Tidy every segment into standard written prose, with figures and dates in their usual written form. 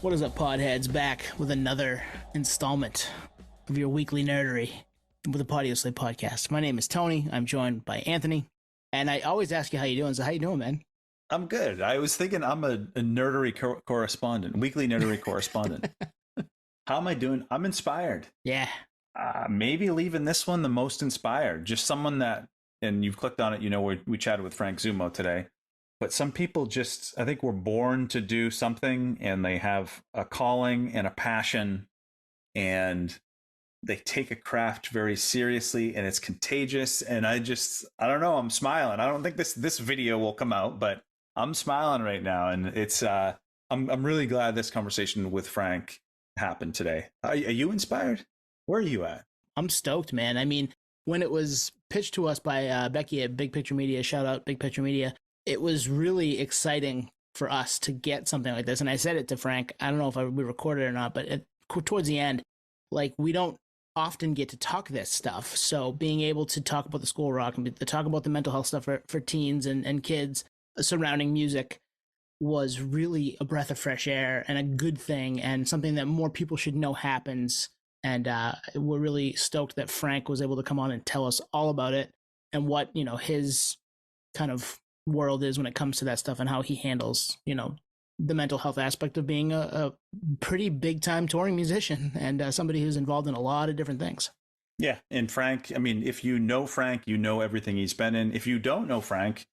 What is up, podheads? Back with another installment of your weekly nerdery with the Potty Slay podcast. My name is Tony. I'm joined by Anthony, and I always ask you how you doing. So how you doing, man? I'm good. I was thinking I'm a nerdery correspondent, weekly nerdery correspondent. How am I doing? I'm inspired. Yeah. Maybe leaving this one the most inspired. Just someone that, and you've clicked on it, you know, we chatted with Frankzummo today. But some people just, I think, were born to do something, and they have a calling and a passion, and they take a craft very seriously, and it's contagious. And I don't know, I'm smiling. I don't think this video will come out, but I'm smiling right now, and it's I'm really glad this conversation with Frank happened today. Are you inspired? Where are you at? I'm stoked, man. I mean, when it was pitched to us by Becky at Big Picture Media, shout out Big Picture Media, it was really exciting for us to get something like this. And I said it to Frank, I don't know if we recorded it or not, but towards the end, like, we don't often get to talk this stuff. So being able to talk about the school rock and to talk about the mental health stuff for teens and kids surrounding music was really a breath of fresh air and a good thing, and something that more people should know happens. And we're really stoked that Frank was able to come on and tell us all about it and what, you know, his kind of world is when it comes to that stuff, and how he handles, you know, the mental health aspect of being a pretty big time touring musician and somebody who's involved in a lot of different things. Yeah. And Frank, I mean, if you know Frank, you know everything he's been in. If you don't know Frank,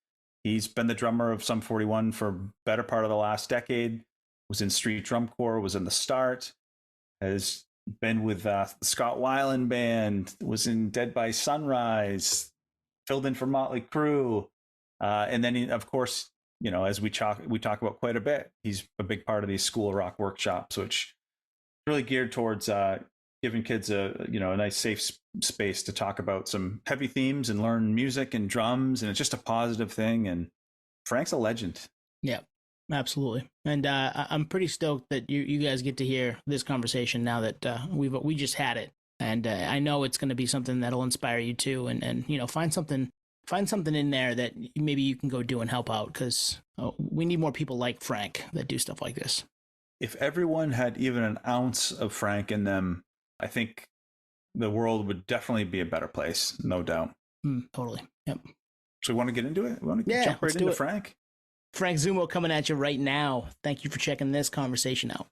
he's been the drummer of Sum 41 for better part of the last decade, was in Street Drum Corps, was in the Start, has been with the Scott Weiland Band, was in Dead by Sunrise, filled in for Motley Crue. And then, of course, you know, as we talk about quite a bit, he's a big part of these school rock workshops, which really geared towards giving kids a nice safe space to talk about some heavy themes and learn music and drums, and it's just a positive thing. And Frank's a legend. Yeah, absolutely. And I'm pretty stoked that you guys get to hear this conversation now that we just had it, and I know it's going to be something that'll inspire you too, and you know, find something in there that maybe you can go do and help out, because we need more people like Frank that do stuff like this. If everyone had even an ounce of Frank in them, I think the world would definitely be a better place, no doubt. Totally. Yep. So we want to get into it? We want to jump right into Frank? Frankzummo coming at you right now. Thank you for checking this conversation out.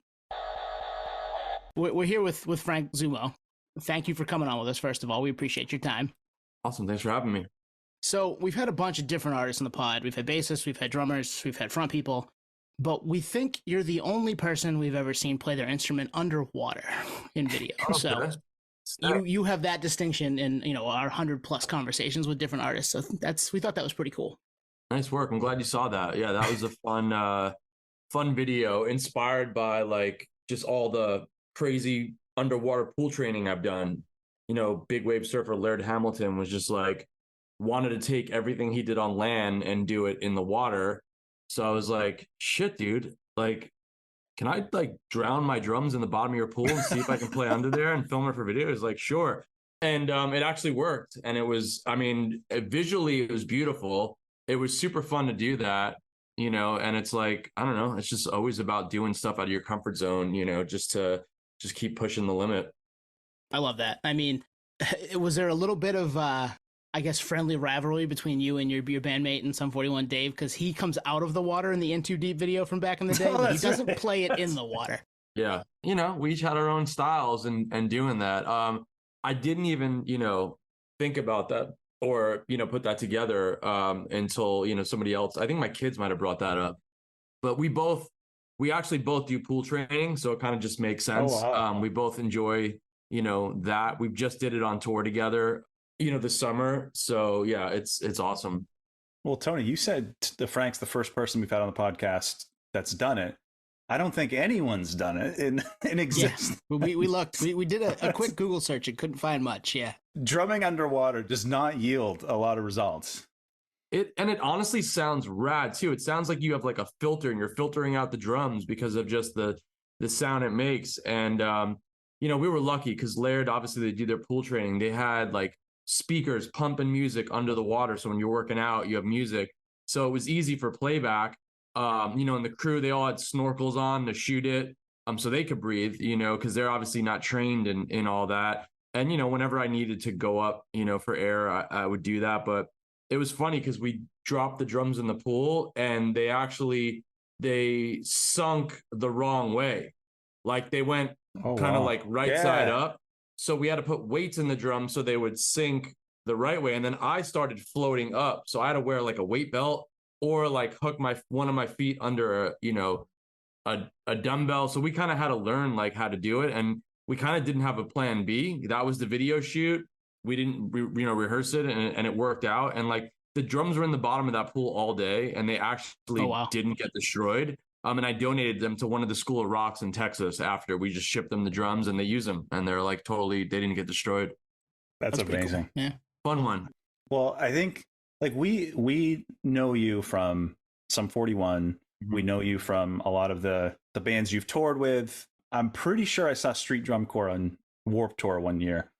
We're here with Frankzummo. Thank you for coming on with us, first of all. We appreciate your time. Awesome. Thanks for having me. So we've had a bunch of different artists in the pod. We've had bassists, we've had drummers, we've had front people, but we think you're the only person we've ever seen play their instrument underwater in video. Okay. So you have that distinction in, you know, our 100+ conversations with different artists. So we thought that was pretty cool. Nice work. I'm glad you saw that. Yeah, that was a fun video, inspired by like just all the crazy underwater pool training I've done. You know, big wave surfer Laird Hamilton was just like, wanted to take everything he did on land and do it in the water. So I was like, shit, dude, like, can I like drown my drums in the bottom of your pool and see if I can play under there and film it for video? He's like, sure. And it actually worked. And it was, I mean, visually, it was beautiful. It was super fun to do that, you know, and it's like, I don't know, it's just always about doing stuff out of your comfort zone, you know, just keep pushing the limit. I love that. I mean, was there a little bit of, I guess, friendly rivalry between you and your bandmate in Sum 41, Dave, because he comes out of the water in the In Too Deep video from back in the day, but he doesn't play it in the water. Yeah. You know, we each had our own styles and doing that. I didn't even, you know, think about that or, you know, put that together until, you know, somebody else, I think my kids might have brought that up, but we actually both do pool training. So it kind of just makes sense. Oh, wow. We both enjoy, you know, that. We've just did it on tour together, you know, this summer. So yeah, it's awesome. Well, Tony, you said Frank's the first person we've had on the podcast that's done it. I don't think anyone's done it in existence. Yeah. We looked. We did a quick Google search and couldn't find much. Yeah. Drumming underwater does not yield a lot of results. It honestly sounds rad too. It sounds like you have like a filter and you're filtering out the drums because of just the sound it makes. And you know, we were lucky because Laird, obviously they do their pool training. They had like speakers pumping music under the water. So when you're working out, you have music. So it was easy for playback. You know, and the crew, they all had snorkels on to shoot it. so they could breathe, because they're obviously not trained in all that. And, whenever I needed to go up, for air, I would do that. But it was funny because we dropped the drums in the pool and they sunk the wrong way. Like they went kind of like right side up. So we had to put weights in the drum so they would sink the right way. And then I started floating up. So I had to wear like a weight belt or like hook one of my feet under a dumbbell. So we kind of had to learn like how to do it. And we kind of didn't have a plan B. That was the video shoot. We didn't, rehearse it, and it worked out. And like the drums were in the bottom of that pool all day, and they actually didn't get destroyed. And I donated them to one of the School of Rocks in Texas after. We just shipped them the drums, and they use them, and they're like they didn't get destroyed. That's amazing. Cool. Yeah, fun one. Well, I think like we know you from Sum 41. We know you from a lot of the bands you've toured with. I'm pretty sure I saw Street Drum Corps on Warped Tour one year.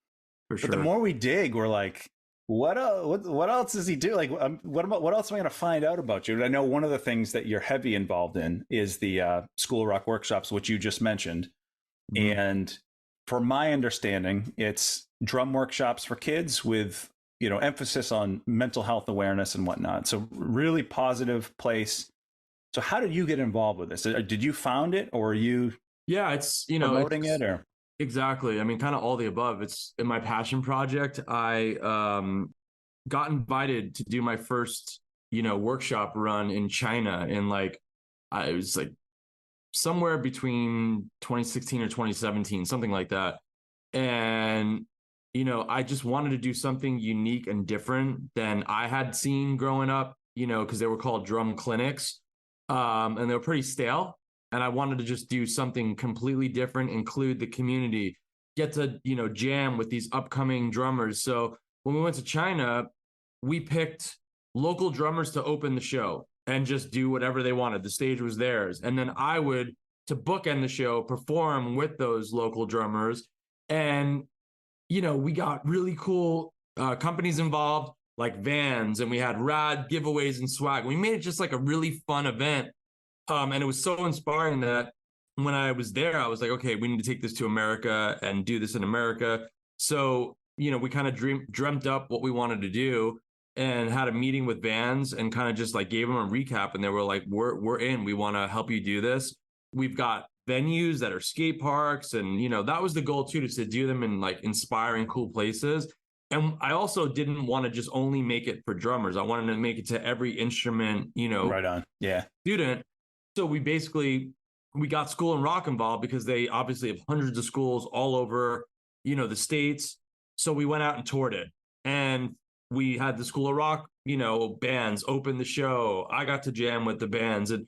For sure. But the more we dig, we're like, what else does he do? Like, what else am I going to find out about you? And I know one of the things that you're heavy involved in is the School of Rock workshops, which you just mentioned. Mm-hmm. And from my understanding, it's drum workshops for kids with, emphasis on mental health awareness and whatnot. So really positive place. So how did you get involved with this? Did you found it, or are you? Yeah, it's promoting it, or exactly. I mean, kind of all the above. It's in my passion project. I got invited to do my first, workshop run in China in it was like somewhere between 2016 or 2017, something like that. And, I just wanted to do something unique and different than I had seen growing up, because they were called drum clinics, and they were pretty stale. And I wanted to just do something completely different, include the community, get to, jam with these upcoming drummers. So when we went to China, we picked local drummers to open the show and just do whatever they wanted. The stage was theirs. And then I would, to bookend the show, perform with those local drummers. And, we got really cool companies involved, like Vans, and we had rad giveaways and swag. We made it just like a really fun event. And it was so inspiring that when I was there, I was like, okay, we need to take this to America and do this in America. So, we kind of dreamt up what we wanted to do and had a meeting with Vans and kind of just like gave them a recap. And they were like, we're in, we want to help you do this. We've got venues that are skate parks. And, that was the goal too, to do them in like inspiring, cool places. And I also didn't want to just only make it for drummers. I wanted to make it to every instrument, right on. Yeah. Student. So we got School and Rock involved because they obviously have hundreds of schools all over, the States. So we went out and toured it, and we had the School of Rock, bands open the show. I got to jam with the bands, and,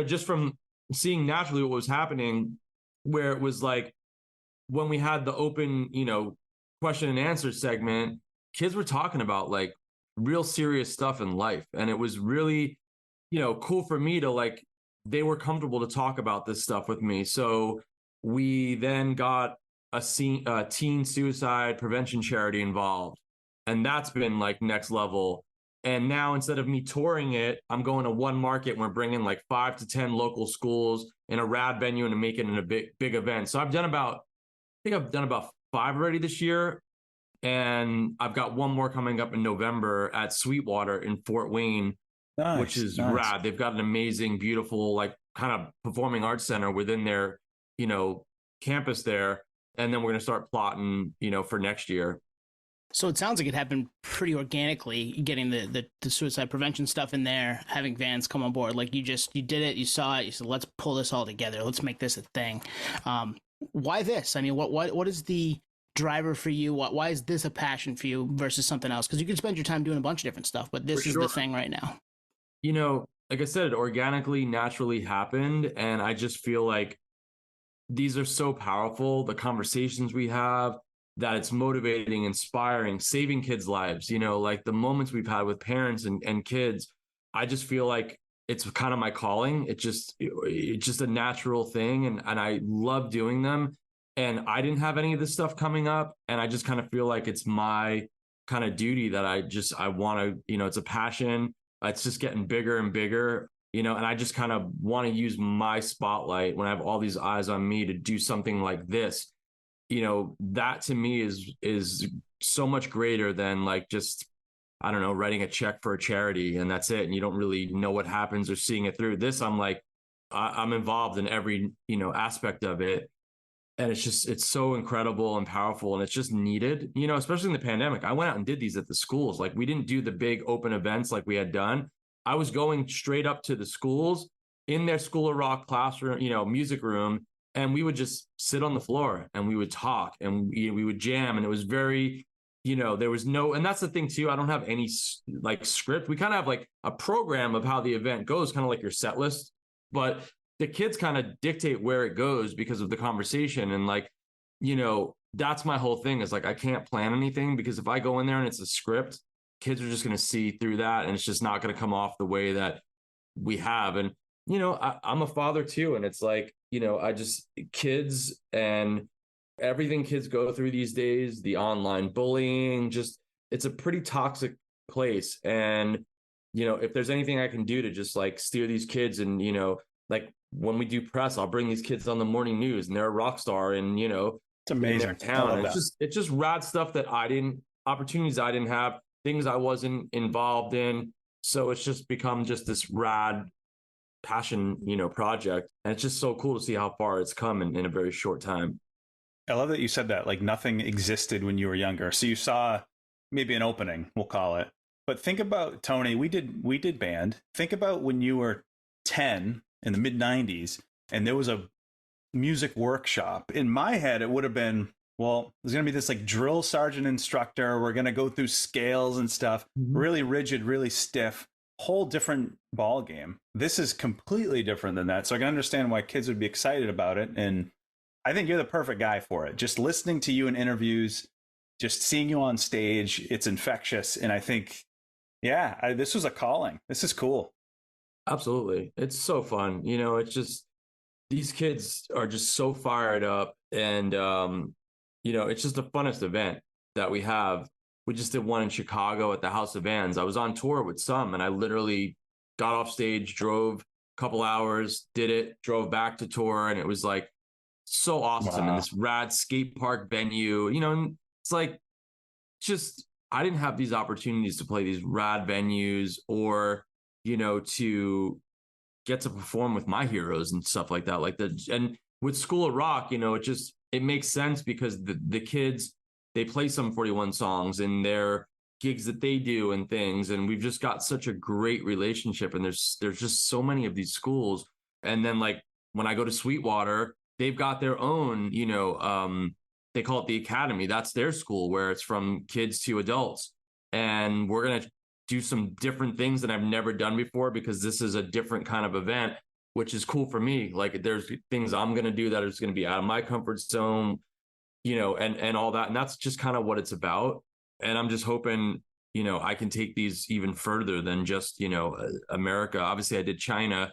just from seeing naturally what was happening, where it was like when we had the open, question and answer segment, kids were talking about like real serious stuff in life. And it was really, cool for me to like, they were comfortable to talk about this stuff with me. So we then got a teen suicide prevention charity involved. And that's been like next level. And now instead of me touring it, I'm going to one market and we're bringing like 5 to 10 local schools in a rad venue and making it a big event. So I've done about 5 already this year. And I've got one more coming up in November at Sweetwater in Fort Wayne. Nice, which is rad. They've got an amazing, beautiful, like kind of performing arts center within their, campus there. And then we're going to start plotting, for next year. So it sounds like it happened pretty organically, getting the suicide prevention stuff in there, having Vans come on board. Like you did it, you saw it, you said, let's pull this all together. Let's make this a thing. Why this? I mean, what is the driver for you? Why is this a passion for you versus something else? Because you can spend your time doing a bunch of different stuff, but this is the thing right now. Like I said, it organically, naturally happened. And I just feel like these are so powerful. The conversations we have, that it's motivating, inspiring, saving kids' lives, like the moments we've had with parents and kids. I just feel like it's kind of my calling. It's just a natural thing. And I love doing them. And I didn't have any of this stuff coming up. And I just kind of feel like it's my kind of duty that I want to, it's a passion. It's just getting bigger and bigger. and I just kind of want to use my spotlight when I have all these eyes on me to do something like this. That to me is so much greater than like just, I don't know, writing a check for a charity and that's it. And you don't really know what happens or seeing it through. This, I'm like, I'm involved in every, aspect of it. And it's so incredible and powerful, and it's just needed, especially in the pandemic. I went out and did these at the schools. Like, we didn't do the big open events like we had done. I was going straight up to the schools in their School of Rock classroom, music room, and we would just sit on the floor and we would talk and we would jam. And it was very, there was no, and that's the thing too. I don't have any like script. We kind of have like a program of how the event goes, kind of like your set list, but the kids kind of dictate where it goes because of the conversation. And like, that's my whole thing, is like, I can't plan anything, because if I go in there and it's a script, kids are just going to see through that, and it's just not going to come off the way that we have. And, I'm a father too. And it's like, kids and everything kids go through these days, the online bullying, it's a pretty toxic place. And, if there's anything I can do to just like steer these kids, and, like when we do press, I'll bring these kids on the morning news, and they're a rock star, and it's amazing. In their town. It's just rad stuff that opportunities I didn't have, things I wasn't involved in. So it's just become just this rad passion, project. And it's just so cool to see how far it's come in a very short time. I love that you said that, like nothing existed when you were younger. So you saw maybe an opening, we'll call it. But think about, Tony, we did band. Think about when you were 10 in the mid 90s and there was a music workshop. In my head, it would have been, well, there's going to be this like drill sergeant instructor. We're going to go through scales and stuff, really rigid, really stiff, whole different ball game. This is completely different than that. So I can understand why kids would be excited about it. And I think you're the perfect guy for it. Just listening to you in interviews, just seeing you on stage, it's infectious. And I think, this was a calling. This is cool. Absolutely. It's so fun. It's just, these kids are just so fired up, and, it's just the funnest event that we have. We just did one in Chicago at the House of Bands. I was on tour with some, and I literally got off stage, drove a couple hours, did it, drove back to tour. And it was like so awesome. Wow. In this rad skate park venue, and it's like, just, I didn't have these opportunities to play these rad venues, or, to get to perform with my heroes and stuff like that. And with School of Rock, it makes sense, because the kids, they play some 41 songs in their gigs that they do and things. And we've just got such a great relationship. And there's just so many of these schools. And then like when I go to Sweetwater, they've got their own, they call it the Academy. That's their school, where it's from kids to adults. And we're going to do some different things that I've never done before, because this is a different kind of event, which is cool for me. Like, there's things I'm going to do that is going to be out of my comfort zone, and all that. And that's just kind of what it's about. And I'm just hoping, I can take these even further than just, America. Obviously I did China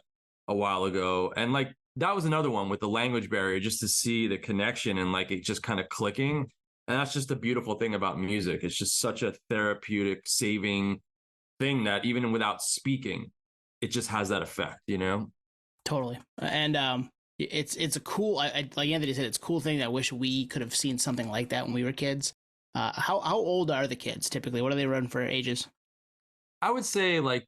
a while ago, and like, that was another one with the language barrier, just to see the connection and like it just kind of clicking. And that's just the beautiful thing about music. It's just such a therapeutic, saving thing that even without speaking, it just has that effect, Totally. And it's a cool, like Anthony said, it's a cool thing that I wish we could have seen something like that when we were kids. How old are the kids typically? What do they run for ages? I would say like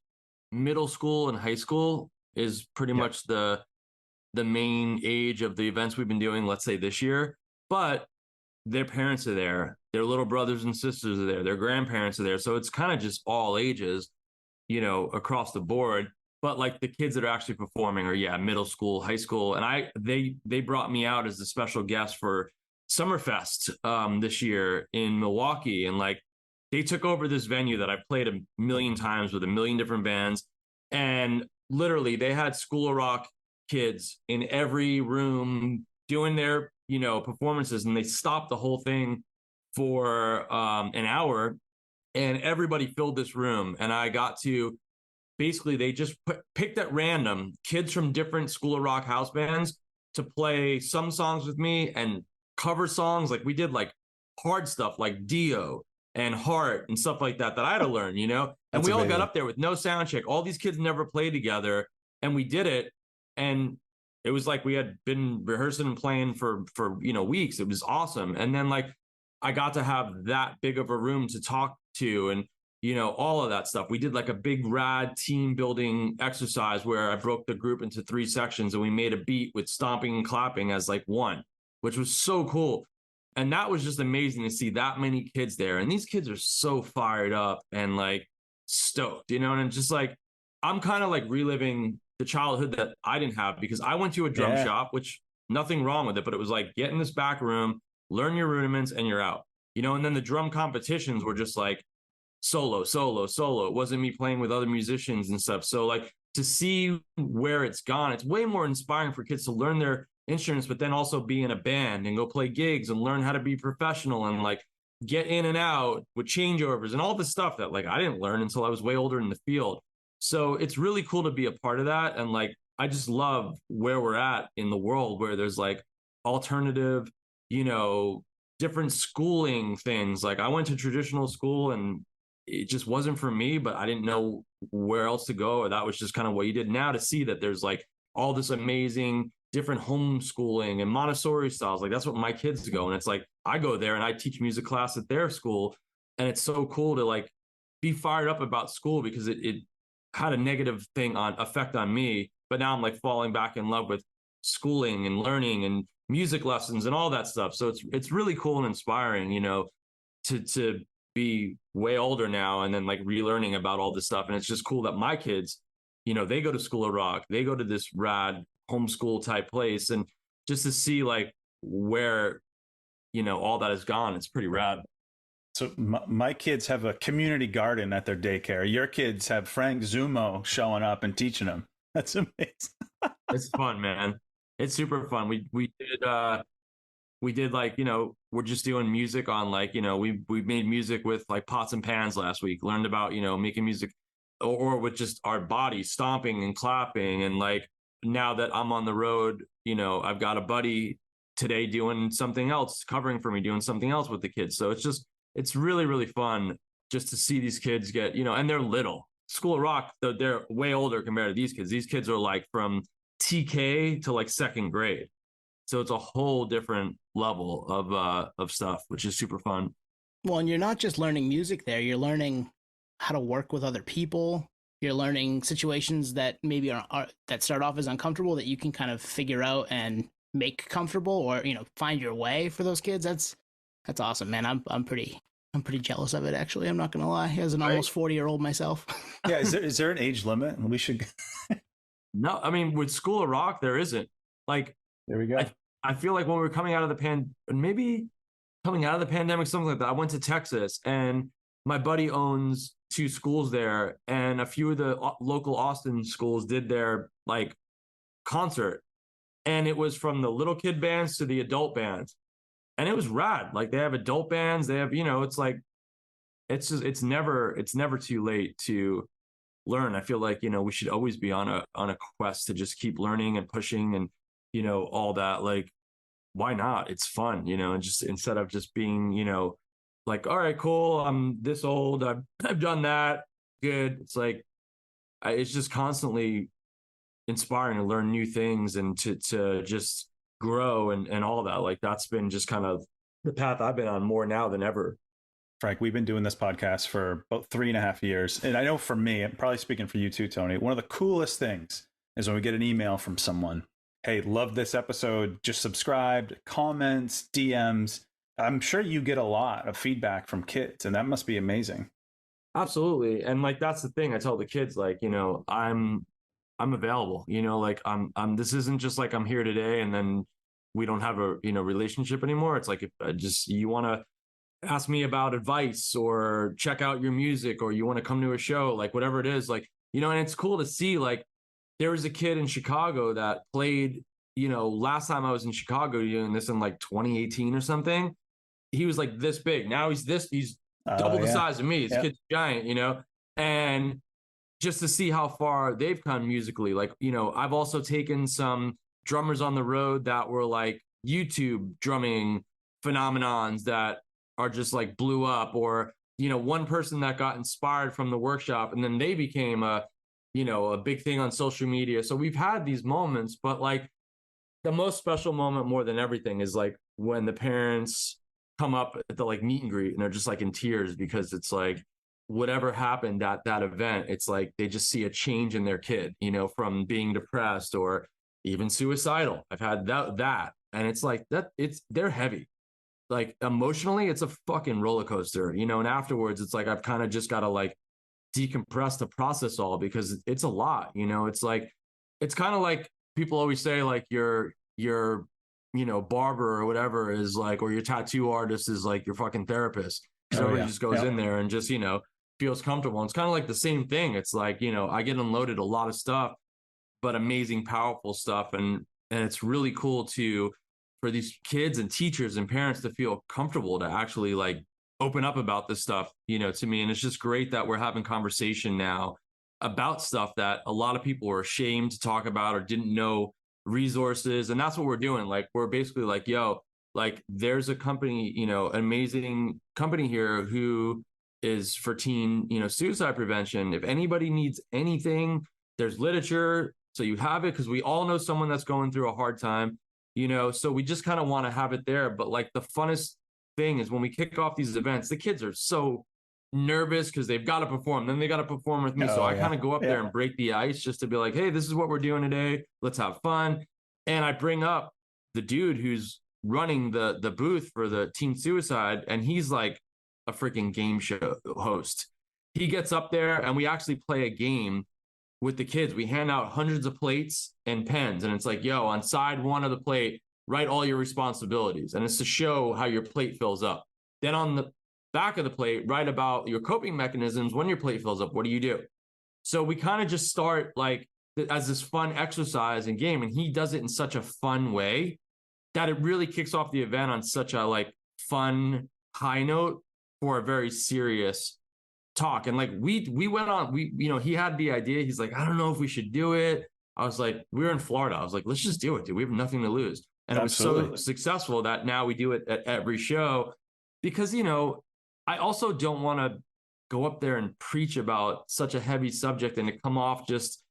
middle school and high school is pretty much the main age of the events we've been doing, let's say this year. But their parents are there, their little brothers and sisters are there, their grandparents are there. So it's kind of just all ages, across the board. But like the kids that are actually performing are middle school, high school. And they brought me out as a special guest for Summerfest this year in Milwaukee. And like, they took over this venue that I played a million times with a million different bands. And literally they had School of Rock kids in every room doing their performances, and they stopped the whole thing for an hour, and everybody filled this room. And I got to basically, they just picked at random kids from different School of Rock house bands to play some songs with me and cover songs. Like we did like hard stuff like Dio and Heart and stuff like that I had to learn, and we all got up there with no sound check. All these kids never played together. And we did it. And it was like we had been rehearsing and playing for weeks. It was awesome. And then like I got to have that big of a room to talk to, and all of that stuff. We did like a big rad team building exercise where I broke the group into 3 sections and we made a beat with stomping and clapping as like one, which was so cool. And that was just amazing to see that many kids there. And these kids are so fired up and like stoked, and just like, I'm kind of like reliving the childhood that I didn't have, because I went to a drum shop, which nothing wrong with it, but it was like, get in this back room, learn your rudiments, and you're out, and then the drum competitions were just like solo, solo, solo. It wasn't me playing with other musicians and stuff. So like to see where it's gone, it's way more inspiring for kids to learn their instruments, but then also be in a band and go play gigs and learn how to be professional and like get in and out with changeovers and all this stuff that like I didn't learn until I was way older in the field. So it's really cool to be a part of that. And like, I just love where we're at in the world, where there's like alternative, different schooling things. Like I went to traditional school and it just wasn't for me, but I didn't know where else to go. Or that was just kind of what you did. Now to see that there's like all this amazing different homeschooling and Montessori styles, like that's what my kids go. And it's like, I go there and I teach music class at their school. And it's so cool to like be fired up about school, because it had a negative effect on me. But now I'm like falling back in love with schooling and learning and music lessons and all that stuff. So it's really cool and inspiring, to be way older now and then like relearning about all this stuff. And it's just cool that my kids, they go to School of Rock, they go to this rad homeschool type place, and just to see like where, all that has gone, it's pretty rad. So my kids have a community garden at their daycare. Your kids have Frankzummo showing up and teaching them. That's amazing. It's fun, man. It's super fun. We did like, we're just doing music on like, we made music with like pots and pans last week, learned about, making music or with just our bodies stomping and clapping. And like, now that I'm on the road, I've got a buddy today doing something else, covering for me, doing something else with the kids. So it's really, really fun just to see these kids get, and they're little. School of Rock, they're way older compared to these kids. These kids are like from TK to like 2nd grade. So it's a whole different level of stuff, which is super fun. Well, and you're not just learning music there, you're learning how to work with other people. You're learning situations that maybe are that start off as uncomfortable that you can kind of figure out and make comfortable, or find your way for those kids. That's awesome, man. I'm pretty jealous of it, actually. I'm not gonna lie, as an almost 40-year-old myself. Yeah, is there an age limit? We should. No, I mean, with School of Rock, there isn't. Like, there we go. I feel like when we were coming out of the pandemic, something like that, I went to Texas, and my buddy owns 2 schools there, and a few of the local Austin schools did their like concert, and it was from the little kid bands to the adult bands, and it was rad. Like they have adult bands, they have, it's like, it's never too late to learn. I feel like, we should always be on a quest to just keep learning and pushing and, all that. Like, why not? It's fun, and just instead of just being, like, all right, cool, I'm this old, I've done that, good. It's like, it's just constantly inspiring to learn new things and to just grow and all that. Like that's been just kind of the path I've been on more now than ever. Frank, we've been doing this podcast for about 3.5 years. And I know for me, I'm probably speaking for you too, Tony, one of the coolest things is when we get an email from someone, hey, love this episode, just subscribed, comments, DMs. I'm sure you get a lot of feedback from kids, and that must be amazing. Absolutely. And like, that's the thing I tell the kids, like, I'm available, like I'm, this isn't just like I'm here today and then we don't have a, relationship anymore. It's like, if you want to ask me about advice or check out your music, or you want to come to a show, like whatever it is, like, and it's cool to see, like, there was a kid in Chicago that played, last time I was in Chicago doing this in like 2018 or something, he was like this big. Now he's double the size of me. This kid's giant, and just to see how far they've come musically. Like, I've also taken some drummers on the road that were like YouTube drumming phenomenons that are just like blew up, or, one person that got inspired from the workshop and then they became a a big thing on social media. So we've had these moments, but like the most special moment more than everything is like when the parents come up at the like meet and greet and they're just like in tears because it's like whatever happened at that event, it's like they just see a change in their kid, from being depressed or even suicidal. I've had that. And it's like they're heavy. Like emotionally, it's a fucking roller coaster, and afterwards it's like I've kind of just got to like decompress to process all because it's a lot. It's like it's kind of like people always say like your barber or whatever is like, or your tattoo artist is like your fucking therapist, because everybody just goes in there and just feels comfortable. And it's kind of like the same thing. It's like I get unloaded a lot of stuff, but amazing, powerful stuff, and it's really cool for these kids and teachers and parents to feel comfortable to actually like open up about this stuff, to me. And it's just great that we're having conversation now about stuff that a lot of people were ashamed to talk about or didn't know resources. And that's what we're doing. Like, we're basically like, yo, like there's a company, an amazing company here who is for teen, suicide prevention. If anybody needs anything, there's literature. So you have it, because we all know someone that's going through a hard time, so we just kind of want to have it there. But like the funnest thing is when we kick off these events, the kids are so nervous because they've got to perform. Then they got to perform with me. So I kind of go up there and break the ice just to be like, hey, this is what we're doing today. Let's have fun. And I bring up the dude who's running the booth for the teen suicide, and he's like a freaking game show host. He gets up there and we actually play a game with the kids. We hand out hundreds of plates and pens, and it's like, yo, on side one of the plate, write all your responsibilities. And it's to show how your plate fills up. Then on the back of the plate, write about your coping mechanisms when your plate fills up. What do you do? So we kind of just start like as this fun exercise and game, and he does it in such a fun way that it really kicks off the event on such a like fun high note for a very serious talk. And like we went on, he had the idea. He's like, I don't know if we should do it. I was like, we were in Florida. I was like, let's just do it, dude. We have nothing to lose. And Absolutely. It was so successful that now we do it at every show, because, I also don't want to go up there and preach about such a heavy subject and to come off just,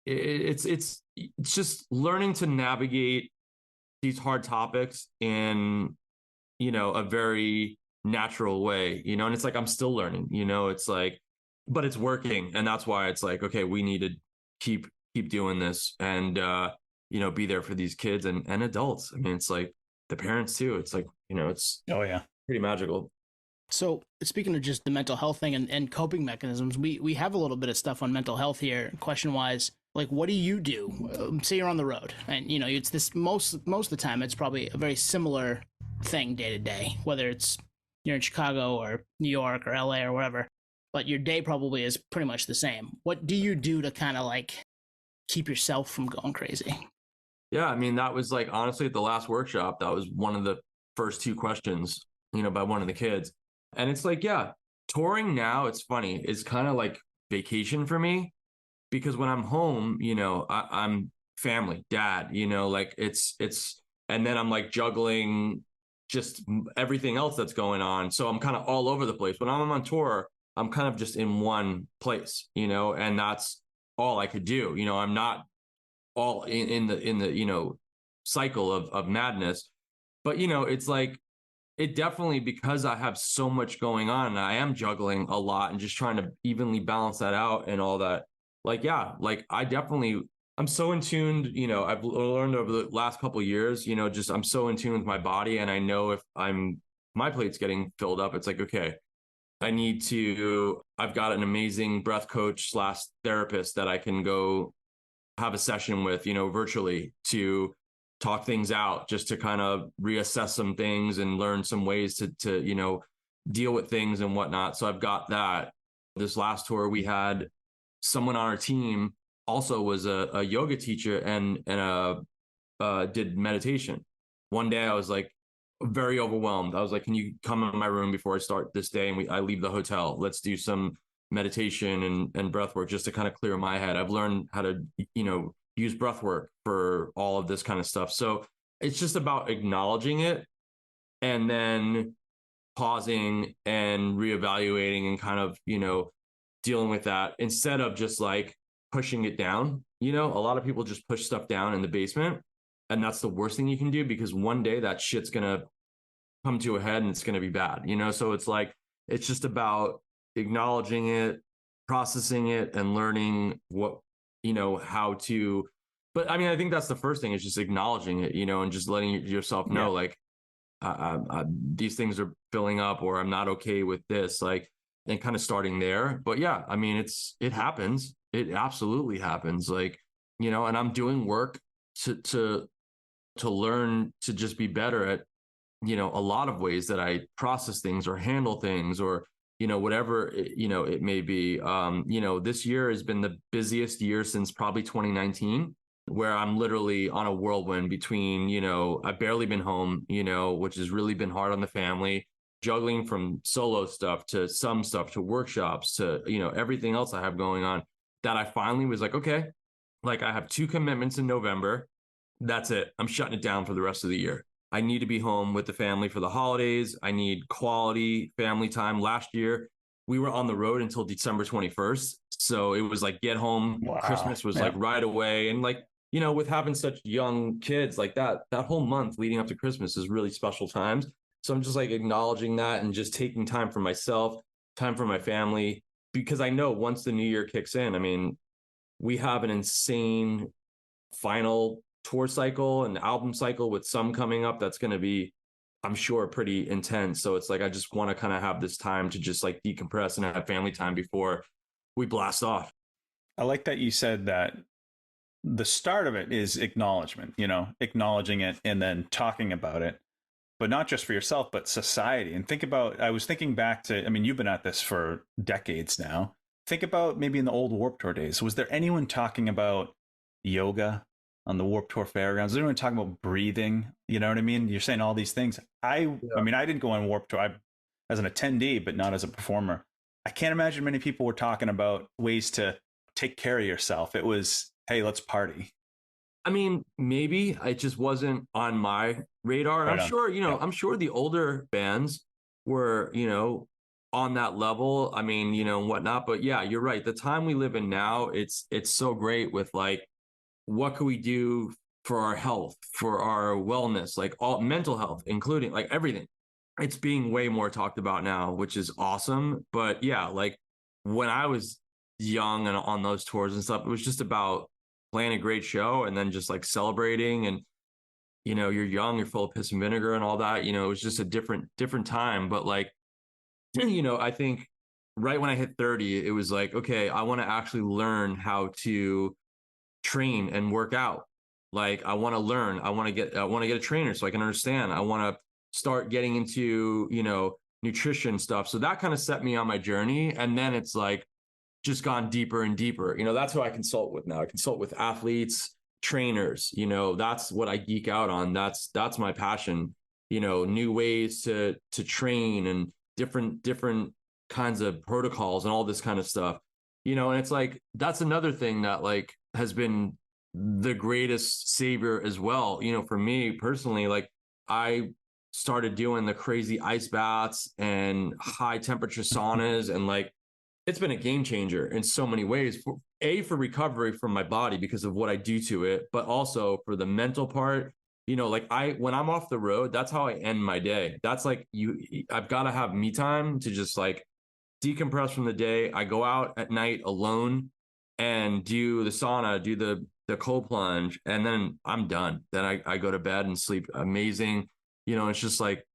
it's just learning to navigate these hard topics in, a very natural way, and it's like, I'm still learning, it's like, but it's working. And that's why it's like, okay, we need to keep doing this and, be there for these kids and adults. I mean, it's like the parents too. It's like, it's pretty magical. So speaking of just the mental health thing and coping mechanisms, we have a little bit of stuff on mental health here, question wise. Like, what do you do? Say you're on the road, and it's this most of the time it's probably a very similar thing day to day, whether it's you're in Chicago or New York or LA or wherever, but your day probably is pretty much the same. What do you do to kind of like keep yourself from going crazy? Yeah, I mean, that was like, honestly, at the last workshop, that was one of the first two questions, by one of the kids. And it's like, yeah, touring now, it's funny, it's kind of like vacation for me, because when I'm home, I'm family, dad, like it's, and then I'm like juggling just everything else that's going on. So I'm kind of all over the place. When I'm on tour, I'm kind of just in one place, and that's all I could do. I'm not all in the cycle of madness, but it's like, it definitely, because I have so much going on and I am juggling a lot and just trying to evenly balance that out and all that. Like, yeah, like I'm so in tune, I've learned over the last couple of years, just I'm so in tune with my body. And I know if my plate's getting filled up, it's like, okay, I've got an amazing breath coach / therapist that I can go have a session with, virtually, to talk things out, just to kind of reassess some things and learn some ways to deal with things and whatnot. So I've got that. This last tour, we had someone on our team also was a yoga teacher and did meditation. One day I was like very overwhelmed. I was like, can you come in my room before I start this day? And I leave the hotel. Let's do some meditation and breath work just to kind of clear my head. I've learned how to, use breath work for all of this kind of stuff. So it's just about acknowledging it and then pausing and reevaluating and kind of, dealing with that, instead of just like pushing it down. You know, a lot of people just push stuff down in the basement, and that's the worst thing you can do, because one day that shit's gonna come to a head and it's gonna be bad, you know? So it's like, it's just about acknowledging it, processing it, and learning what, you know, how to. But I mean, I think that's the first thing, is just acknowledging it, you know, and just letting yourself know, like, these things are filling up, or I'm not okay with this, like, and kind of starting there. But yeah, I mean, it happens. It absolutely happens. Like, you know, and I'm doing work to learn to just be better at, you know, a lot of ways that I process things or handle things, or, you know, whatever you know, it may be. You know, this year has been the busiest year since probably 2019, where I'm literally on a whirlwind between, you know, I've barely been home, you know, which has really been hard on the family, juggling from solo stuff to some stuff to workshops to, you know, everything else I have going on, that I finally was like, okay, like, I have 2 commitments in November. That's it. I'm shutting it down for the rest of the year. I need to be home with the family for the holidays. I need quality family time. Last year, we were on the road until December 21st. So it was like, get home. Wow. Christmas was like right away. And like, you know, with having such young kids, like that whole month leading up to Christmas is really special times. So I'm just like acknowledging that and just taking time for myself, time for my family, because I know once the new year kicks in, I mean, we have an insane final tour cycle and album cycle, with some coming up that's going to be, I'm sure, pretty intense. So it's like, I just want to kind of have this time to just like decompress and have family time before we blast off. I like that you said that the start of it is acknowledgement, you know, acknowledging it and then talking about it, but not just for yourself, but society. And think about, I was thinking back to, I mean, you've been at this for decades now. Think about maybe in the old Warped Tour days, was there anyone talking about yoga on the Warped Tour fairgrounds? Was anyone talking about breathing? You know what I mean? You're saying all these things. I mean, I didn't go on Warped Tour as an attendee, but not as a performer. I can't imagine many people were talking about ways to take care of yourself. It was, hey, let's party. I mean, maybe it just wasn't on my radar. And Right I'm on. sure, you know, Yep. I'm sure the older bands were, you know, on that level. I mean, you know, and whatnot. But yeah, you're right. The time we live in now, it's so great with like, what can we do for our health, for our wellness, like all mental health, including like everything. It's being way more talked about now, which is awesome. But yeah, like when I was young and on those tours and stuff, it was just about playing a great show and then just like celebrating. And you know, you're young, you're full of piss and vinegar and all that. You know, it was just a different time. But like, you know, I think right when I hit 30, it was like, okay, I want to actually learn how to train and work out. Like, I want to learn. I want to get a trainer so I can understand. I want to start getting into, you know, nutrition stuff. So that kind of set me on my journey. And then it's like just gone deeper and deeper. You know, that's who I consult with now. I consult with athletes, trainers. You know, that's what I geek out on. That's my passion. You know, new ways to train and different kinds of protocols and all this kind of stuff. You know, and it's like, that's another thing that like has been the greatest savior as well. You know, for me personally, like I started doing the crazy ice baths and high temperature saunas, and like it's been a game changer in so many ways. For recovery from my body because of what I do to it, but also for the mental part. You know, like when I'm off the road, that's how I end my day. That's like I've got to have me time to just like decompress from the day. I go out at night alone and do the sauna, do the cold plunge, and then I'm done. Then I go to bed and sleep amazing. You know, it's just like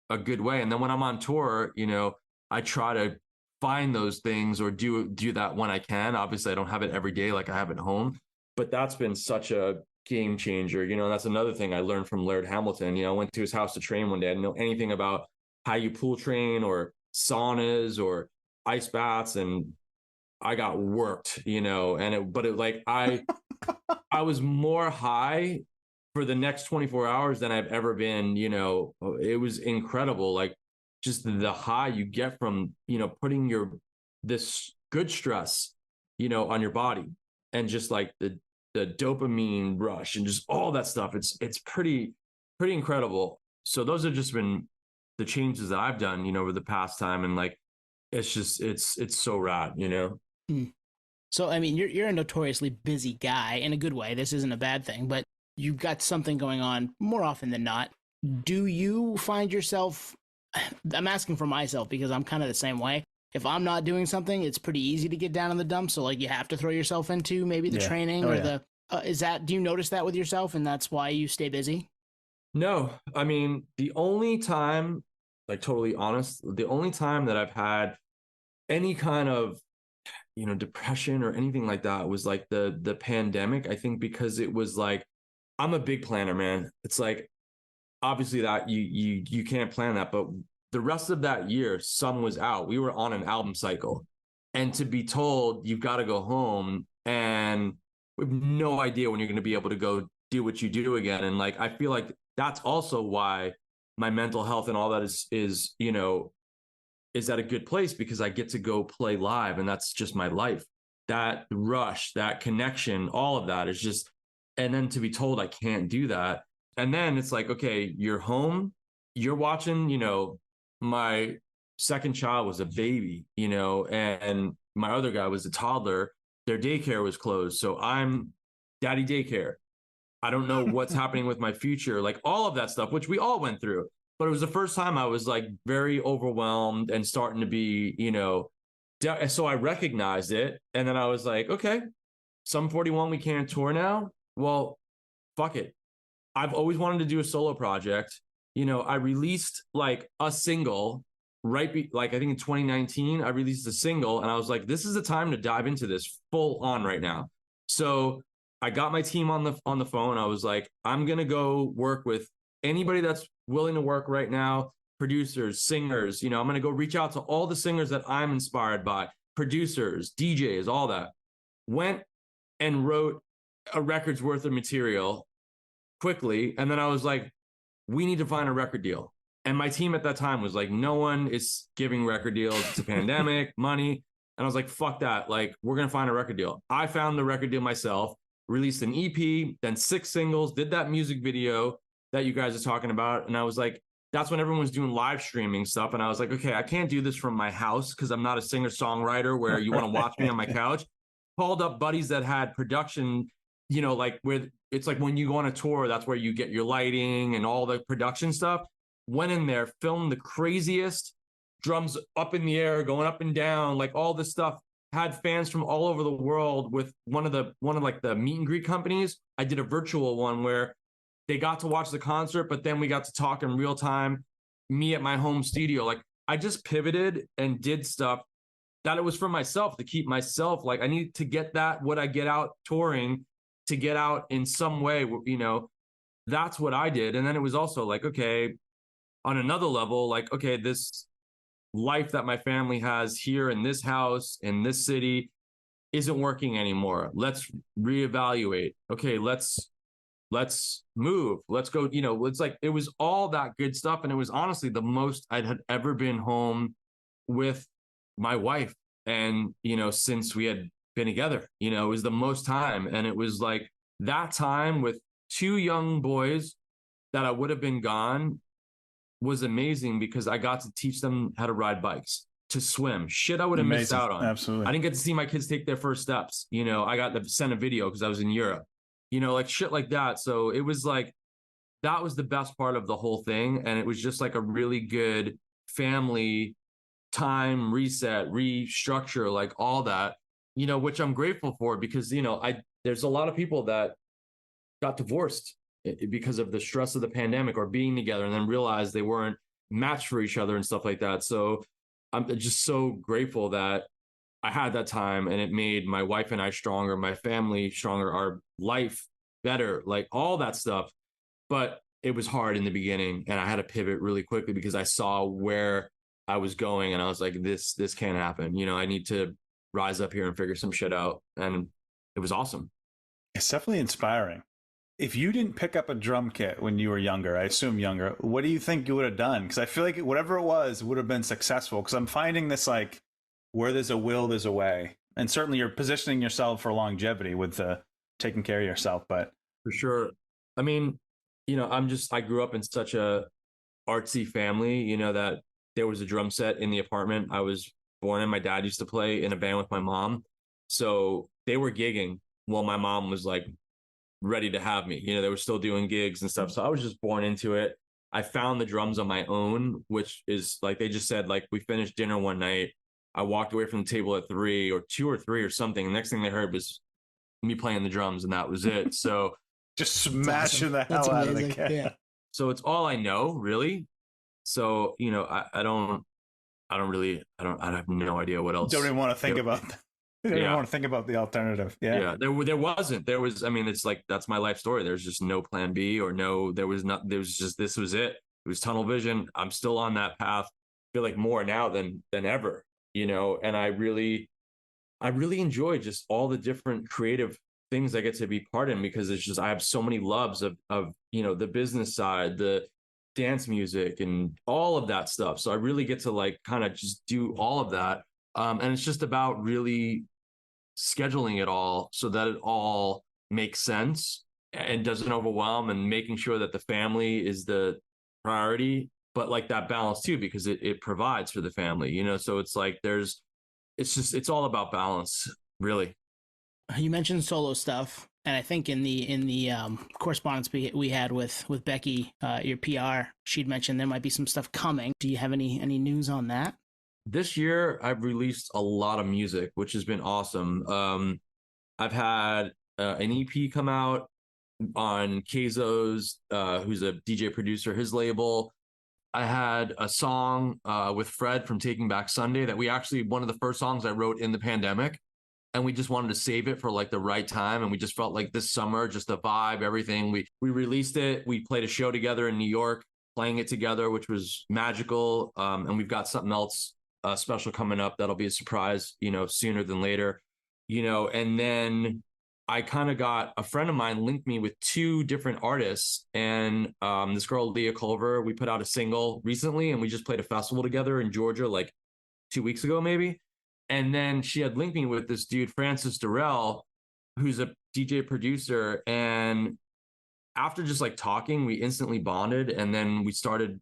a good way. And then when I'm on tour, you know, I try to find those things or do that when I can. Obviously, I don't have it every day like I have at home, but that's been such a game changer. You know, that's another thing I learned from Laird Hamilton. You know, I went to his house to train one day. I didn't know anything about how you pool train or saunas or ice baths, and I got worked, you know, but I was more high for the next 24 hours than I've ever been, you know. It was incredible. Like just the high you get from, you know, putting this good stress, you know, on your body, and just like the dopamine rush and just all that stuff. It's pretty incredible. So those have just been the changes that I've done, you know, over the past time. And like, it's just, it's so rad, you know? So I mean, you're a notoriously busy guy in a good way. This isn't a bad thing, but you've got something going on more often than not. Do you find yourself? I'm asking for myself because I'm kind of the same way. If I'm not doing something, it's pretty easy to get down in the dumps. So like you have to throw yourself into maybe the Yeah. training Oh, or yeah. the. Is that? Do you notice that with yourself, and that's why you stay busy? No, I mean, the only time, like totally honest, the only time that I've had any kind of, depression or anything like that was like the pandemic. I think because it was like, I'm a big planner, man. It's like obviously that you can't plan that, but the rest of that year, Sun was out. We were on an album cycle. And to be told you've got to go home and we have no idea when you're going to be able to go do what you do again. And like I feel like that's also why my mental health and all that is at a good place because I get to go play live and that's just my life. That rush, that connection, all of that is just, and then to be told I can't do that. And then it's like, okay, you're home, you're watching, my second child was a baby, and my other guy was a toddler. Their daycare was closed. So I'm daddy daycare. I don't know what's happening with my future, like all of that stuff, which we all went through. But it was the first time I was like very overwhelmed and starting to be, so I recognized it. And then I was like, okay, Sum 41, we can't tour now. Well, fuck it. I've always wanted to do a solo project. I released like a single like I think in 2019, I released a single and I was like, this is the time to dive into this full on right now. So I got my team on the phone. I was like, I'm going to go work with anybody that's willing to work right now, producers, singers, I'm going to go reach out to all the singers that I'm inspired by, producers, DJs, all that. Went and wrote a record's worth of material quickly. And then I was like, we need to find a record deal. And my team at that time was like, no one is giving record deals. It's a pandemic, money. And I was like, fuck that. Like, we're going to find a record deal. I found the record deal myself, released an EP, then 6 singles, did that music video that you guys are talking about. And I was like, that's when everyone was doing live streaming stuff. And I was like, okay, I can't do this from my house because I'm not a singer songwriter where you want to watch me on my couch. Called up buddies that had production, like where it's like when you go on a tour, that's where you get your lighting and all the production stuff. Went in there, filmed the craziest drums up in the air, going up and down, like all this stuff. Had fans from all over the world with one of like the meet and greet companies. I did a virtual one where they got to watch the concert, but then we got to talk in real time, me at my home studio. Like I just pivoted and did stuff that it was for myself to keep myself. Like I need to get that, what I get out touring to get out in some way, that's what I did. And then it was also like, okay, on another level, like, okay, this life that my family has here in this house, in this city isn't working anymore. Let's reevaluate. Okay, let's move. Let's go, it's like, it was all that good stuff. And it was honestly the most I had ever been home with my wife. And, since we had been together, it was the most time. And it was like that time with 2 young boys that I would have been gone was amazing because I got to teach them how to ride bikes, to swim, shit I would have missed out on. Absolutely. I didn't get to see my kids take their first steps. I got to send a video because I was in Europe, like shit like that. So it was like, that was the best part of the whole thing. And it was just like a really good family time, reset, restructure, like all that, which I'm grateful for because, there's a lot of people that got divorced because of the stress of the pandemic or being together and then realized they weren't matched for each other and stuff like that. So I'm just so grateful that I had that time and it made my wife and I stronger, my family stronger, our life better, like all that stuff. But it was hard in the beginning and I had to pivot really quickly because I saw where I was going and I was like, this can't happen. I need to rise up here and figure some shit out. And it was awesome. It's definitely inspiring. If you didn't pick up a drum kit when you were younger, I assume younger, what do you think you would have done? Because I feel like whatever it was would have been successful. Because I'm finding this like where there's a will, there's a way. And certainly you're positioning yourself for longevity with taking care of yourself. But for sure. I mean, I grew up in such a artsy family, that there was a drum set in the apartment I was born in. My dad used to play in a band with my mom. So they were gigging while my mom was like ready to have me. They were still doing gigs and stuff. So I was just born into it. I found the drums on my own, which is like they just said, like, we finished dinner one night. I walked away from the table at 3 or 2 or 3 or something. The next thing they heard was me playing the drums, and that was it. So just smashing awesome. the hell out of the kit. Yeah. So it's all I know, really. So, I have no idea what else. Don't even want to think about that. Don't even want to think about the alternative. Yeah. There was, it's like, that's my life story. There's just no plan B or no, there was just, this was it. It was tunnel vision. I'm still on that path. I feel like more now than ever, and I really enjoy just all the different creative things I get to be part in, because it's just, I have so many loves of the business side, the dance music and all of that stuff. So I really get to like kind of just do all of that. And it's just about really scheduling it all so that it all makes sense and doesn't overwhelm, and making sure that the family is the priority, but like that balance too, because it provides for the family, so it's like it's all about balance, really. You mentioned solo stuff, and I think in the correspondence we had with Becky, your PR, she'd mentioned there might be some stuff coming. Do you have any news on that? This year, I've released a lot of music, which has been awesome. I've had an EP come out on Keizo's, who's a DJ producer, his label. I had a song with Fred from Taking Back Sunday that one of the first songs I wrote in the pandemic. And we just wanted to save it for like the right time. And we just felt like this summer, just the vibe, everything. We released it. We played a show together in New York, playing it together, which was magical. And we've got something else special coming up that'll be a surprise, sooner than later, and then I kind of got a friend of mine linked me with 2 different artists, and this girl, Leah Culver, we put out a single recently, and we just played a festival together in Georgia like 2 weeks ago, maybe. And then she had linked me with this dude, Francis Durrell, who's a DJ producer. And after just like talking, we instantly bonded, and then we started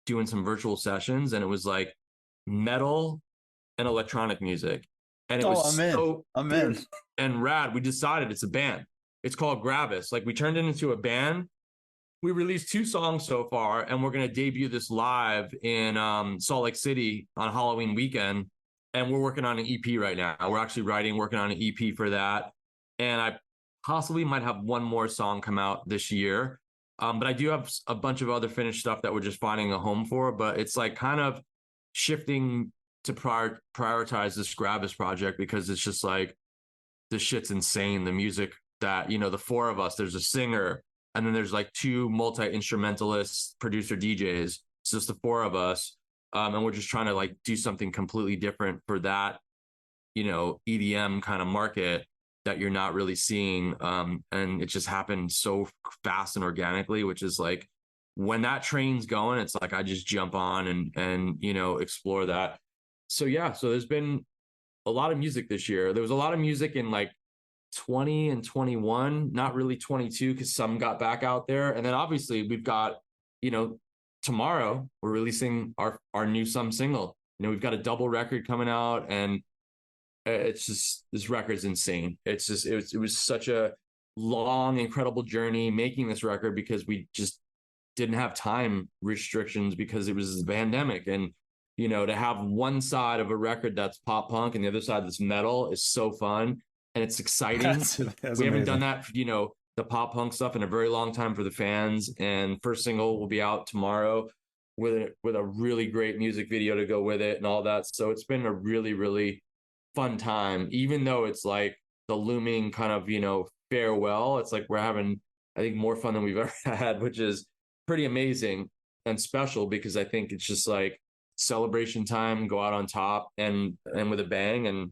doing some virtual sessions, and it was like metal and electronic music, and it was I'm in and rad. We decided it's a band. It's called Gravas. Like, we turned it into a band. We released 2 songs so far, and we're going to debut this live in Salt Lake City on Halloween weekend, and we're working on an EP right now. We're actually working on an EP for that, and I possibly might have one more song come out this year, but I do have a bunch of other finished stuff that we're just finding a home for. But it's like kind of shifting to prioritize this Gravas project, because it's just like, this shit's insane. The music that, the 4 of us, there's a singer, and then there's like 2 multi-instrumentalists, producer DJs. It's just the 4 of us. And we're just trying to like do something completely different for that, EDM kind of market that you're not really seeing. And it just happened so fast and organically, which is like, when that train's going, it's like I just jump on and explore that. So yeah, so there's been a lot of music this year. There was a lot of music in like 20 and 21, not really 22, because some got back out there. And then obviously we've got, tomorrow we're releasing our new Some single. We've got a double record coming out, and it's just, this record's insane. It's just, it was such a long, incredible journey making this record, because we just didn't have time restrictions because it was the pandemic. And to have one side of a record that's pop punk and the other side that's metal is so fun, and it's exciting. That's we haven't done that, the pop punk stuff in a very long time for the fans. And first single will be out tomorrow with a really great music video to go with it and all that. So it's been a really, really fun time, even though it's like the looming kind of, farewell. It's like we're having, I think, more fun than we've ever had, which is pretty amazing and special, because I think it's just like celebration time, go out on top and with a bang, and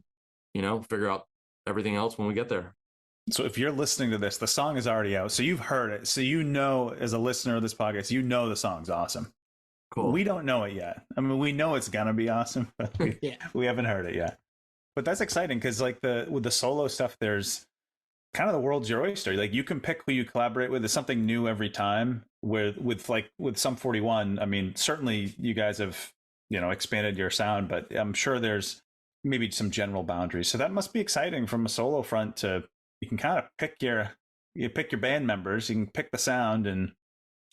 figure out everything else when we get there. So if you're listening to this, the song is already out, so you've heard it, so as a listener of this podcast, the song's awesome. Cool. We don't know it yet. I mean, we know it's gonna be awesome, but we haven't heard it yet. But that's exciting, because like with the solo stuff, there's kind of the world's your oyster. Like, you can pick who you collaborate with. There's something new every time. With Sum 41, I mean, certainly you guys have expanded your sound, but I'm sure there's maybe some general boundaries. So that must be exciting from a solo front to, you can kind of pick your band members, you can pick the sound. And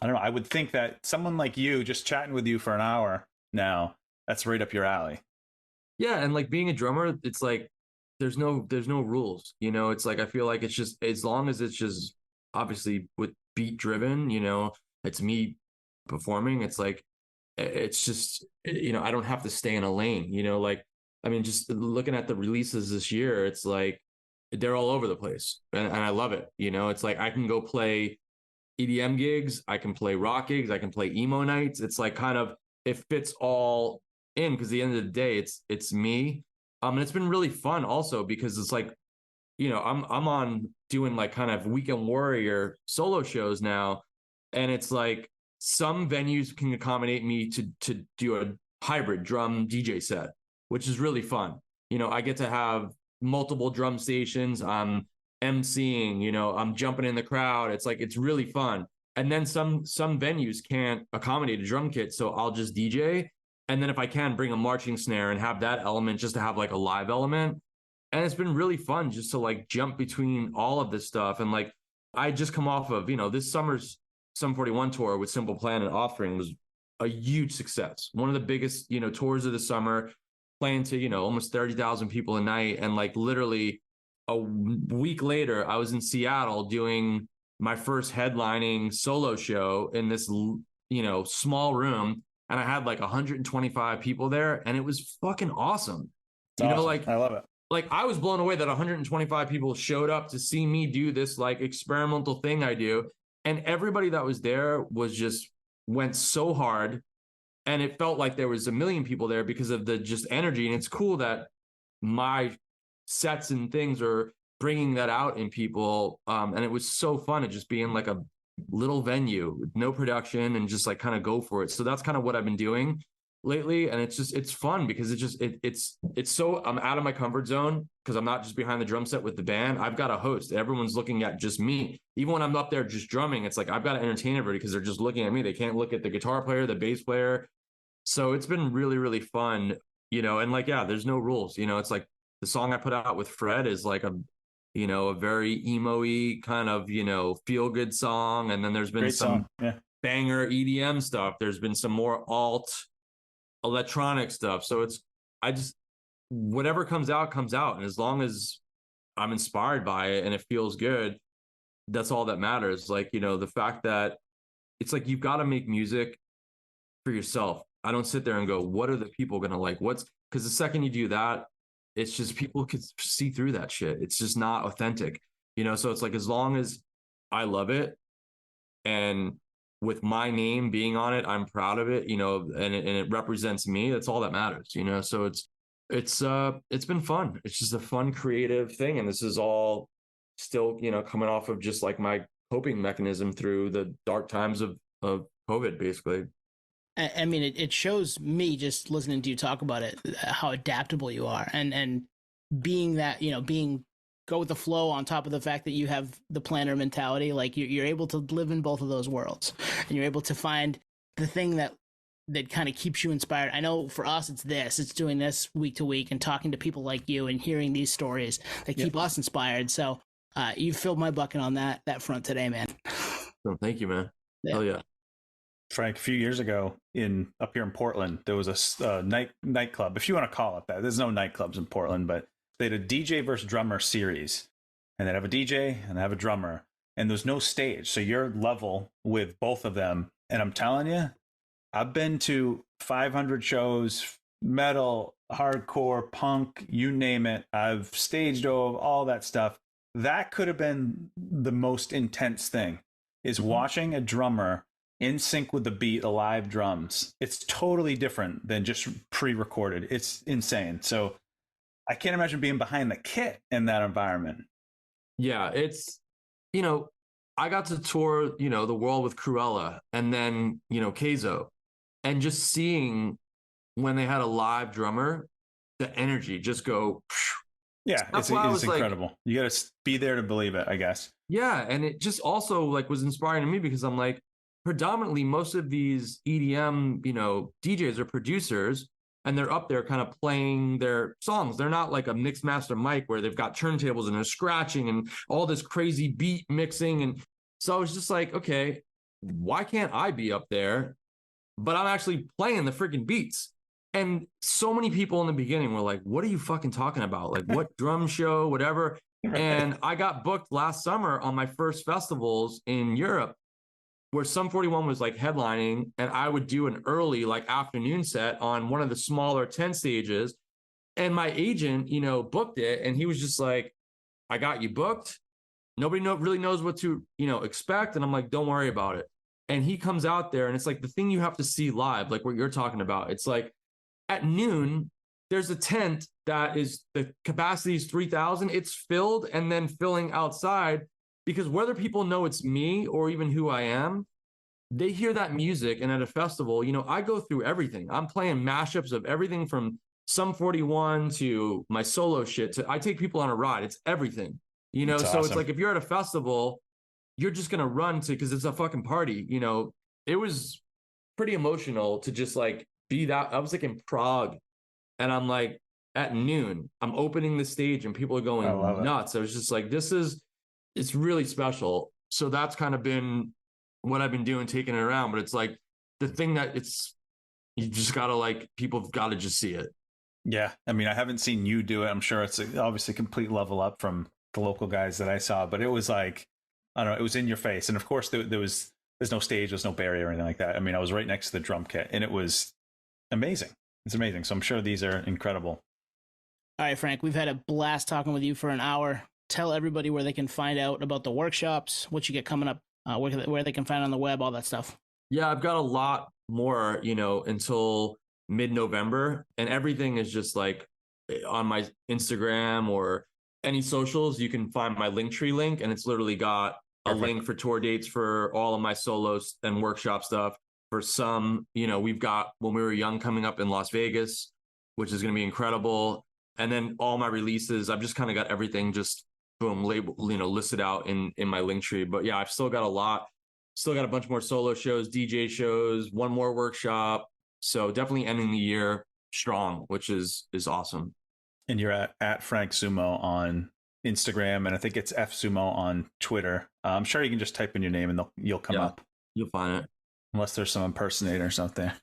I don't know, I would think that someone like you, just chatting with you for an hour now, that's right up your alley. Yeah, and like being a drummer, it's like there's no rules, you know. It's like I feel like it's just, as long as it's just obviously with beat driven, you know, it's me performing. It's like it's just, you know, I don't have to stay in a lane, you know. Like, I mean, just looking at the releases this year, it's like they're all over the place, and I love it. You know, it's like I can go play EDM gigs, I can play rock gigs, I can play emo nights. It's like kind of, it fits all in, because at the end of the day, it's me. And it's been really fun also, because it's like, you know, I'm on doing like kind of weekend warrior solo shows now, and it's like some venues can accommodate me to do a hybrid drum DJ set, which is really fun. You know, I get to have multiple drum stations. I'm emceeing, you know, I'm jumping in the crowd. It's like, it's really fun. And then some venues can't accommodate a drum kit, so I'll just DJ. And then if I can, bring a marching snare and have that element, just to have like a live element. And it's been really fun just to like jump between all of this stuff. And like, I just come off of, you know, this summer's Sum 41 tour with Simple Plan and Offspring was a huge success. One of the biggest, you know, tours of the summer, playing to, you know, almost 30,000 people a night. And like literally a week later, I was in Seattle doing my first headlining solo show in this, you know, small room. And I had like 125 people there, and it was fucking awesome. You know, like, I love it. Like, I was blown away that 125 people showed up to see me do this like experimental thing I do. And everybody that was there was just went so hard. And it felt like there was a million people there because of the just energy. And it's cool that my sets and things are bringing that out in people. And it was so fun at just being like a little venue with no production and just like kind of go for it. So that's kind of what I've been doing lately. And it's fun because it's so, I'm out of my comfort zone, because I'm not just behind the drum set with the band. I've got a host. Everyone's looking at just me. Even when I'm up there just drumming, it's like I've got to entertain everybody because they're just looking at me. They can't look at the guitar player, the bass player. So it's been really, really fun, you know. And like, yeah, there's no rules, you know. It's like the song I put out with Fred is like a, you know, a very emo-y kind of, you know, feel good song. And then there's been some banger EDM stuff. There's been some more alt electronic stuff. So it's, I just, whatever comes out. And as long as I'm inspired by it and it feels good, that's all that matters. Like, you know, the fact that it's like, you've got to make music for yourself. I don't sit there and go, what are the people going to like? Because the second you do that, it's just, people could see through that shit. It's just not authentic, you know? So it's like, as long as I love it, and with my name being on it, I'm proud of it, you know, and it represents me. That's all that matters, you know? So it's been fun. It's just a fun, creative thing. And this is all still, you know, coming off of just like my coping mechanism through the dark times of COVID, basically. I mean, it shows me just listening to you talk about it, how adaptable you are, and being that, you know, go with the flow on top of the fact that you have the planner mentality. Like you're able to live in both of those worlds, and you're able to find the thing that kind of keeps you inspired. I know for us, it's doing this week to week and talking to people like you and hearing these stories that keep us inspired. So you filled my bucket on that front today, man. Oh, thank you, man. Yeah. Hell yeah. Frank, a few years ago up here in Portland, there was a nightclub, if you want to call it that. There's no nightclubs in Portland, but they had a DJ versus drummer series, and they'd have a DJ and they have a drummer, and there's no stage. So you're level with both of them. And I'm telling you, I've been to 500 shows, metal, hardcore, punk, you name it. I've staged all that stuff. That could have been the most intense thing, is watching a drummer in sync with the beat, a live drums. It's totally different than just pre-recorded. It's insane. So I can't imagine being behind the kit in that environment. Yeah, it's, you know, I got to tour, you know, the world with Cruella, and then, you know, Keizo, and just seeing when they had a live drummer, the energy just go. Yeah, it's incredible. Like, you got to be there to believe it, I guess. Yeah, and it just also like was inspiring to me, because I'm like, predominantly most of these EDM, you know, DJs are producers, and they're up there kind of playing their songs. They're not like a mixed master mic where they've got turntables and they're scratching and all this crazy beat mixing. And so I was just like, okay, why can't I be up there? But I'm actually playing the freaking beats. And so many people in the beginning were like, what are you fucking talking about? Like, what drum show, whatever. Right. And I got booked last summer on my first festivals in Europe, where Sum 41 was like headlining, and I would do an early like afternoon set on one of the smaller tent stages. And my agent, you know, booked it, and he was just like, I got you booked. Nobody really knows what to, you know, expect. And I'm like, don't worry about it. And he comes out there, and it's like the thing you have to see live, like what you're talking about. It's like at noon, there's a tent that is, the capacity is 3,000. It's filled and then filling outside, because whether people know it's me or even who I am, they hear that music. And at a festival, you know, I go through everything. I'm playing mashups of everything from Sum 41 to my solo shit to, I take people on a ride. It's everything, you know? That's so awesome. It's like, if you're at a festival, you're just going to run to, because it's a fucking party, you know. It was pretty emotional to just like be that. I was like in Prague, and I'm like at noon, I'm opening the stage and people are going nuts. I was just like, it's really special. So that's kind of been what I've been doing, taking it around. But it's like the thing that you just gotta, like, people have got to just see it. Yeah. I mean, I haven't seen you do it. I'm sure it's obviously a complete level up from the local guys that I saw, but it was like, I don't know, it was in your face. And of course there's no stage, there's no barrier or anything like that. I mean, I was right next to the drum kit, and it was amazing. It's amazing. So I'm sure these are incredible. All right, Frank, we've had a blast talking with you for an hour. Tell everybody where they can find out about the workshops, what you get coming up, where they can find on the web, all that stuff. Yeah, I've got a lot more, you know, until mid-November, and everything is just like on my Instagram or any socials. You can find my Linktree link, and it's literally got a link for tour dates for all of my solos and workshop stuff. For some, you know, we've got When We Were Young coming up in Las Vegas, which is going to be incredible. And then all my releases, I've just kind of got everything just boom, label, you know, listed out in my Linktree. But yeah, I've still got a lot, still got a bunch more solo shows, DJ shows, one more workshop. So definitely ending the year strong, which is awesome. And you're at Frankzummo on Instagram, and I think it's Fzummo on Twitter. I'm sure you can just type in your name and you'll come up. You'll find it. Unless there's some impersonators out there.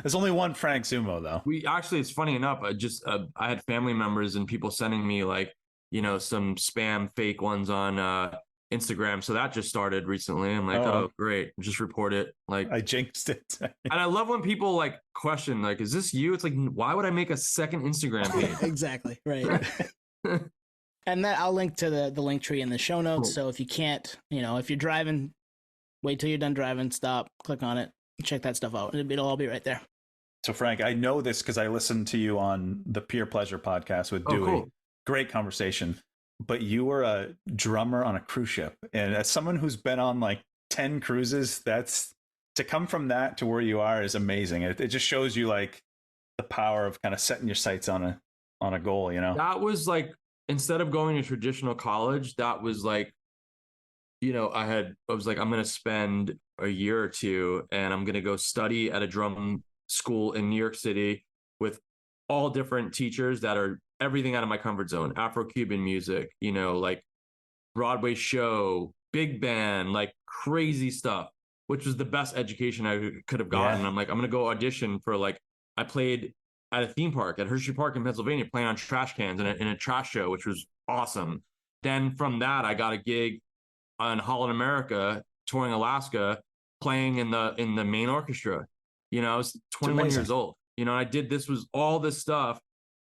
There's only one Frankzummo, though. We actually, it's funny enough, I had family members and people sending me, like, you know, some spam fake ones on Instagram. So that just started recently. I'm like, oh great, just report it. Like, I jinxed it. And I love when people like question, like, is this you? It's like, why would I make a second Instagram page? Exactly. Right. And that I'll link to the Linktree in the show notes. Cool. So if you can't, you know, if you're driving, wait till you're done driving, stop, click on it, check that stuff out. It'll all be right there. So Frank, I know this because I listened to you on the Peer Pleasure podcast with Dewey. Cool. Great conversation. But you were a drummer on a cruise ship. And as someone who's been on like 10 cruises, that's to come from that to where you are is amazing. It just shows you like the power of kind of setting your sights on a goal, you know? That was like, instead of going to traditional college, that was like, you know, I was like, I'm going to spend a year or two and I'm going to go study at a drum school in New York City with all different teachers that are everything out of my comfort zone. Afro-Cuban music, you know, like Broadway show, big band, like crazy stuff, which was the best education I could have gotten. Yeah. I'm like, I'm going to go audition for, like, I played at a theme park at Hershey Park in Pennsylvania, playing on trash cans in a trash show, which was awesome. Then from that, I got a gig on Holland America, touring Alaska, playing in the main orchestra. You know, I was 21 years old. You know, I did all this stuff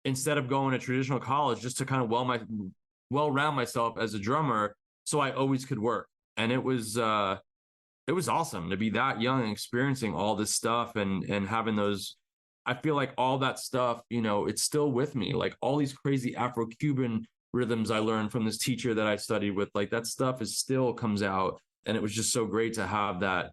instead of going to traditional college, just to kind of well-round myself as a drummer, so I always could work. And it was awesome to be that young and experiencing all this stuff and having those. I feel like all that stuff, you know, it's still with me. Like all these crazy Afro-Cuban rhythms I learned from this teacher that I studied with, like that stuff still comes out. And it was just so great to have that,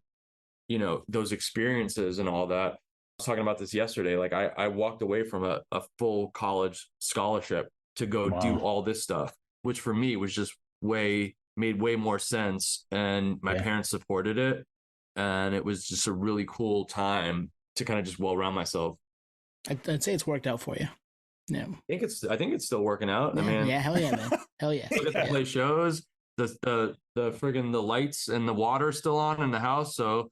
you know, those experiences and all that. I was talking about this yesterday. Like I walked away from a full college scholarship to go do all this stuff, which for me was just made way more sense. And my parents supported it. And it was just a really cool time to kind of just well-round myself. I'd say it's worked out for you. Yeah. I think it's still working out. Yeah, I mean, yeah, hell yeah, man. Hell yeah. I get to play shows. The friggin' the lights and the water still on in the house, so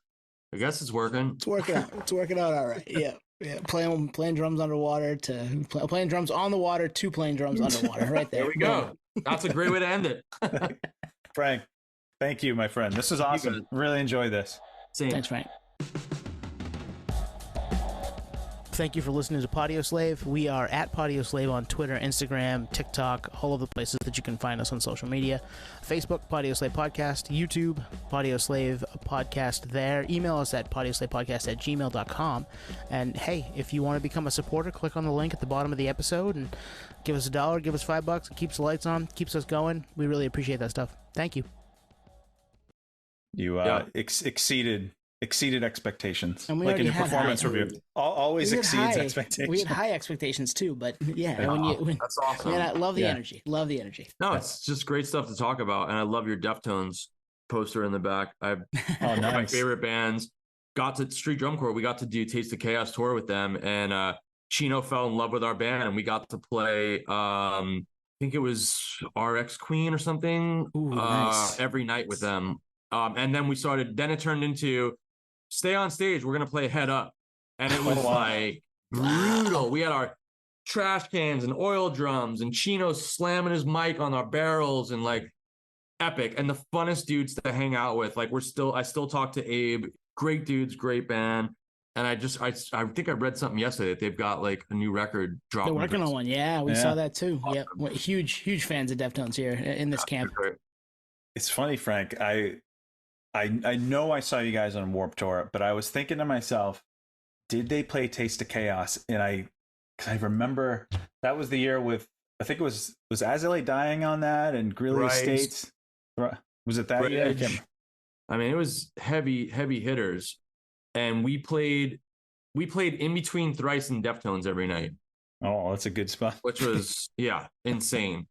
I guess it's working. It's working out. It's working out all right. Yeah. Yeah, playing drums underwater to playing drums on the water to playing drums underwater. Right there. There we go. That's a great way to end it. Frank, thank you, my friend. This was awesome. Really enjoyed this. Same. Thanks, Frank. Thank you for listening to Podio Slave. We are at Podio Slave on Twitter, Instagram, TikTok, all of the places that you can find us on social media. Facebook, Podio Slave Podcast. YouTube, Podio Slave Podcast there. Email us at podioslavepodcast@gmail.com. And hey, if you want to become a supporter, click on the link at the bottom of the episode and give us $1, give us $5. It keeps the lights on, keeps us going. We really appreciate that stuff. Thank you. You exceeded expectations. And we like in already your had performance high. review. Always exceeds expectations. We had high expectations too, but yeah, That's awesome. Man, I love the energy. Love the energy. No, it's just great stuff to talk about, and I love your Deftones poster in the back. One of my favorite bands. Got to Street Drum Corps. We got to do Taste of Chaos tour with them, and Chino fell in love with our band, and we got to play. I think it was RX Queen or something. Ooh, nice. Every night with them, and then we started. Then it turned into stay on stage. We're gonna play Head Up, and it was like brutal. We had our trash cans and oil drums, and Chino slamming his mic on our barrels, and like epic. And the funnest dudes to hang out with. Like I still talk to Abe. Great dudes, great band. And I think I read something yesterday that they've got like a new record dropping. They're working on one. Yeah, we saw that too. Awesome. Yeah, huge fans of Deftones here in this camp. It's funny, Frank. I know I saw you guys on Warped Tour, but I was thinking to myself, did they play Taste of Chaos? And I remember that was the year with, I think it was Azalea dying on that and Greeley Estates. Was it that year? I mean, it was heavy hitters, and we played in between Thrice and Deftones every night. Oh, that's a good spot. Which was insane.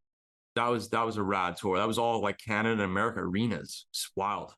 That was a rad tour. That was all like Canada and America arenas. It's wild.